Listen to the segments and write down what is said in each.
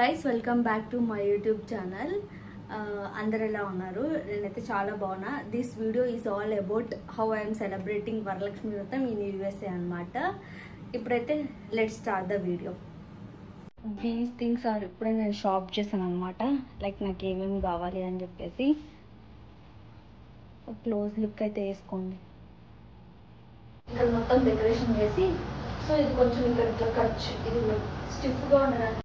Guys welcome back to my YouTube channel. అందరు ఎలా ఉన్నారు? నేనైతే చాలా బాగున్నా. This video is all about how I'm celebrating Varalakshmi Vratam in USA అనమాట. ఇప్పుడైతే let's start the video. These things are ఇప్పుడే నేను షాప్ చేశాను అనమాట. లైక్ నాకు ఏమేమి కావాలి అని చెప్పేసి. క్లోజ్ లుక్ అయితే వేసుకోండి. ఇక్కడ మొత్తం డెకరేషన్ చేసి, సో ఇది కొంచెం ఇక్కడ ఇట్లా ఖర్చు ఇది స్టిఫ్గా ఉండడానికి.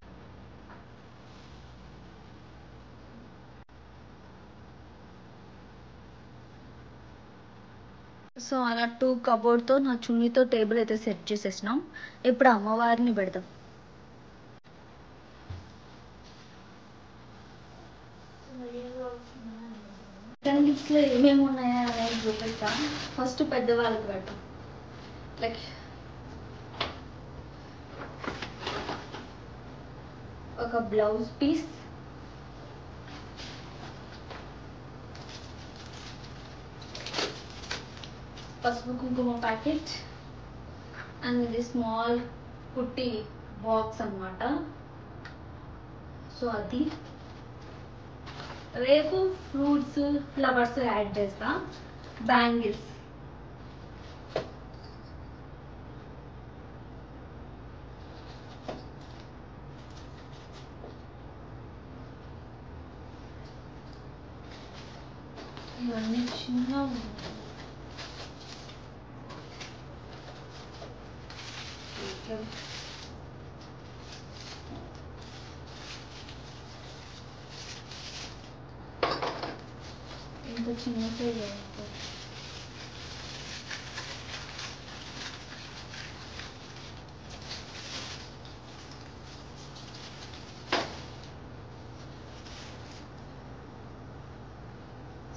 సో అలా 2 కబోర్డ్తో నా చున్నీతో టేబుల్ అయితే సెట్ చేసేసినాం. ఇప్పుడు అమ్మవారిని పెడదాం. గిఫ్ట్లో ఏమేమి ఉన్నాయా అనేది చూపిస్తాం. ఫస్ట్ పెద్దవాళ్ళకి పెడతాం. లైక్ ఒక బ్లౌజ్ పీస్, పసుపు కుంకుమ ప్యాకెట్ అండ్ ఇది స్మాల్ కుట్టి బాక్స్ అన్నమాట. సో అది రేపు ఫ్రూట్స్ ఫ్లవర్స్ యాడ్ చేస్తా. బ్యాంగిల్స్, ఇవన్నీ చిన్న ఇంత చిన్న సైజ్.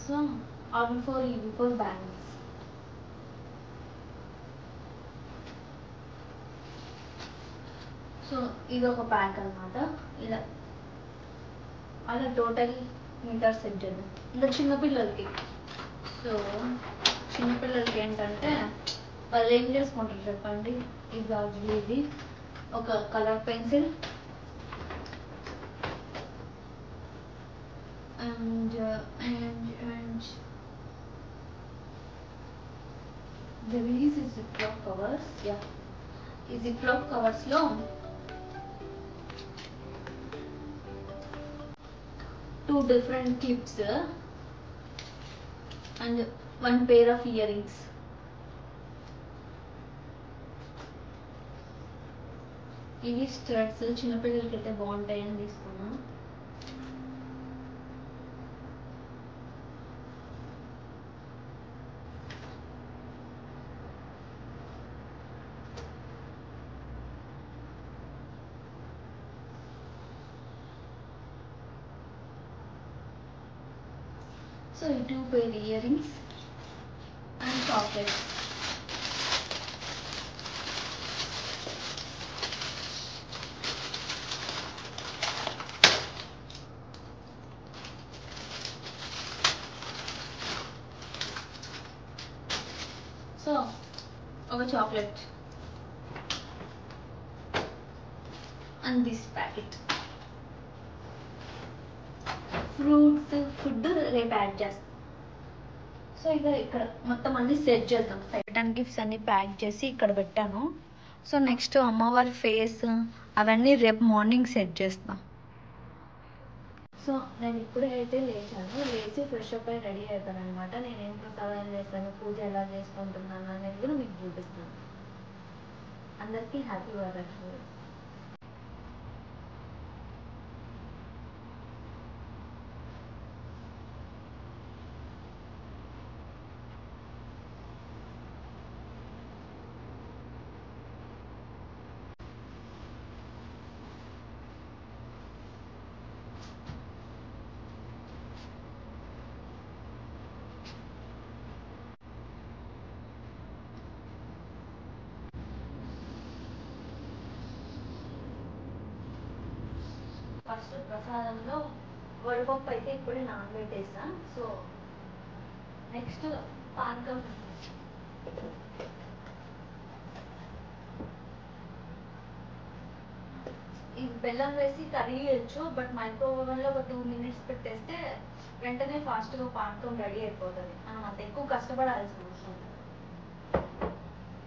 సో ఆల్ ఫర్ ఇవి ఫర్ బ్యాంగిల్స్. సో ఇది ఒక ప్యాక్ అనమాట. ఇలా అలా టోటల్ మీటర్ సెట్ చేద్దాం. ఇంకా చిన్నపిల్లలకి, సో చిన్నపిల్లలకి ఏంటంటే వాళ్ళు ఏం చేసుకుంటారు చెప్పండి. ఈ గాజులు, ఇది ఒక colour pencil and these is ziploc covers. Yeah, ఈ ziploc covers లో 2 different clips and 1 pair of earrings. ఇవి స్టడ్స్ చిన్నపిల్లలకి అయితే బాగుంటాయని తీసుకున్నా. సో ఈ 2 pair earrings and chocolates. So ఒక chocolate and this packet. Fruits food రేపు యాడ్ చేస్తాం. సో ఇక ఇక్కడ మొత్తం అన్ని సెట్ చేద్దాం. రిటర్న్ గిఫ్ట్స్ అన్ని ప్యాక్ చేసి ఇక్కడ పెట్టాను. సో నెక్స్ట్ అమ్మవారి ఫేస్ అవన్నీ రేపు మార్నింగ్ సెట్ చేస్తాం. సో నేను ఇప్పుడే అయితే లేచాను. లేచి ఫ్రెష్ అప్ అయి రెడీ అవుతాను అనమాట. నేనేం ప్రసాదాలు చేస్తాను, పూజ ఎలా చేసుకుంటున్నాను అనేది కూడా మీకు చూపిస్తాను. అందరికీ హ్యాపీ వరలక్ష్మి. ఫస్ట్ ప్రసాదంలో వడపప్పు అయితే ఇప్పుడే నానబెట్టేసా. సో నెక్స్ట్ పానకం. ఇది బెల్లం వేసి కర్రీ చేయొచ్చు, బట్ మైక్రోవేవ్ ఓవెన్లో ఒక 2 minutes పెట్టేస్తే వెంటనే ఫాస్ట్గా పానకం రెడీ అయిపోతుంది. మనం అంత ఎక్కువ కష్టపడాల్సిన అవసరం లేదు.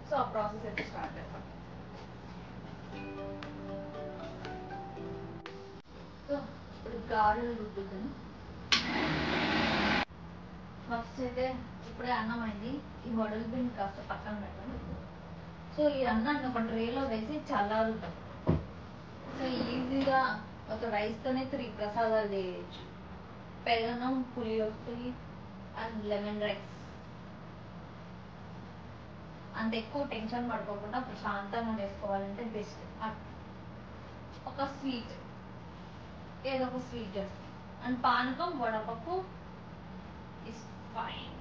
సో ఆ ప్రాసెస్ అయితే స్టార్ట్ చేస్తాం. సో ఇప్పుడు గారెలు రుద్దుతాను. ఫస్ట్ అయితే ఇప్పుడే అన్నం అయింది. ఈ వడల పిండి కాస్త పక్కన పెట్టాను. సో ఈ అన్నాన్ని ఒక ట్రేలో వేసి చల్లారుతాం. సో ఈజీగా ఒక రైస్తోనే 3 ప్రసాదాలు చేయొచ్చు. పెరుగన్నం, పులిహోర అండ్ లెమన్ రైస్. అంత ఎక్కువ టెన్షన్ పడుకోకుండా ప్రశాంతంగా చేసుకోవాలంటే బెస్ట్. ఒక స్వీట్, ఏదో ఒక స్వీట్ చేస్తాం. అండ్ పానకం, వడపప్పు ఇస్ ఫైన్.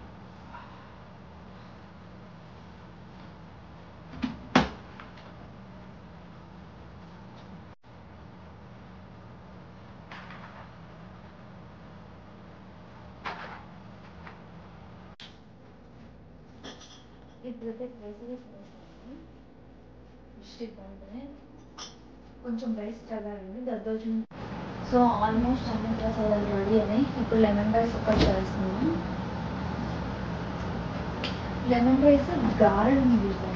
ఇప్పుడైతే కొంచెం రైస్ చల్లారండి దద్దోజనం. సో ఆల్మోస్ట్ అన్ని ప్రసాదాలు రెడీ అని ఇప్పుడు లెమన్ రైస్ ఒకటి చేస్తున్నాను. లెమన్ రైస్ గారెలు మిగులుతాయి.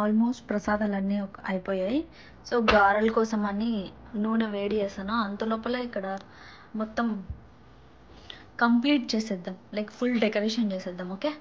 ఆల్మోస్ట్ ప్రసాదాలన్నీ అయిపోయాయి. సో గారెల కోసం అని నూనె వేడి చేస్తాను. అంత లోపల ఇక్కడ మొత్తం కంప్లీట్ చేసేద్దాం, లైక్ ఫుల్ డెకరేషన్ చేసేద్దాం. ఓకే,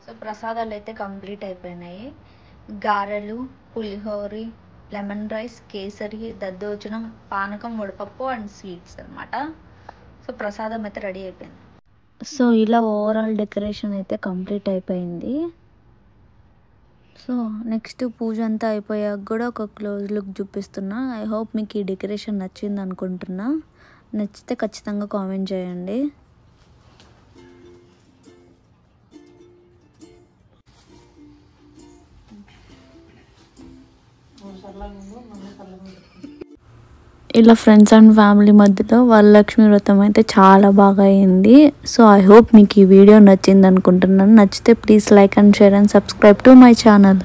సో ప్రసాదాలు అయితే కంప్లీట్ అయిపోయినాయి. గారెలు, పులిహోరి, లెమన్ రైస్, కేసరి, దద్దోజనం, పానకం, వడపప్పు అండ్ స్వీట్స్ అనమాట. సో ప్రసాదం అయితే రెడీ అయిపోయింది. సో ఇలా ఓవరాల్ డెకరేషన్ అయితే కంప్లీట్ అయిపోయింది. సో నెక్స్ట్ పూజ అంతా అయిపోయాక కూడా ఒక క్లోజ్ లుక్ చూపిస్తున్నా. ఐ హోప్ మీకు ఈ డెకరేషన్ నచ్చింది అనుకుంటున్నా. నచ్చితే ఖచ్చితంగా కామెంట్ చేయండి. ఇలా ఫ్రెండ్స్ అండ్ ఫ్యామిలీ మధ్యలో వరలక్ష్మి వ్రతం అయితే చాలా బాగా అయింది. సో ఐ హోప్ మీకు ఈ వీడియో నచ్చింది అనుకుంటున్నాను. నచ్చితే please like and share and subscribe to my channel.